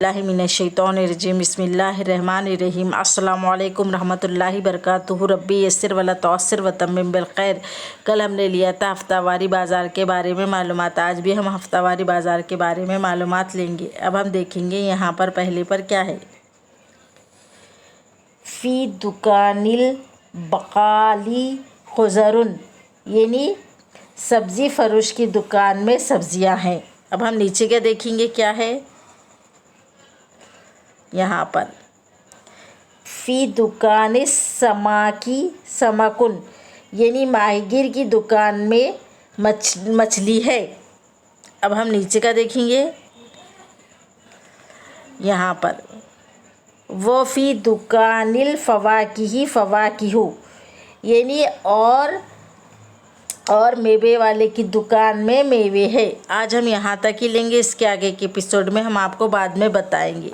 मिनश्शैतानिर्रजीम बिस्मिल्लाहिर्रहमानिर्रहीम अस्सलामु अलैकुम रहमतुल्लाहि बरकातुहू रब्बी यस्सिर वला तुअस्सिर व तम्मिम बिल खैर। कल हमने लिया था हफ्तावारी बाज़ार के बारे में मालूमात। आज भी हम हफ्तावारी बाज़ार के बारे में मालूमात लेंगे। अब हम देखेंगे यहाँ पर पहले पर क्या है। फ़ी दुकानिल बकाली खुज़रुन, यानी सब्ज़ी फरोश की दुकान में सब्ज़ियाँ हैं। अब हम नीचे क्या देखेंगे, क्या है यहाँ पर। फ़ी दुकान समाकी समकुन, यानी माहीगीर की दुकान में मछली है। अब हम नीचे का देखेंगे यहाँ पर। वो फ़ी दुकानिल फ़वाकिही फ़वाकिहु, यानी और मेवे वाले की दुकान में मेवे है। आज हम यहाँ तक ही लेंगे। इसके आगे के एपिसोड में हम आपको बाद में बताएंगे।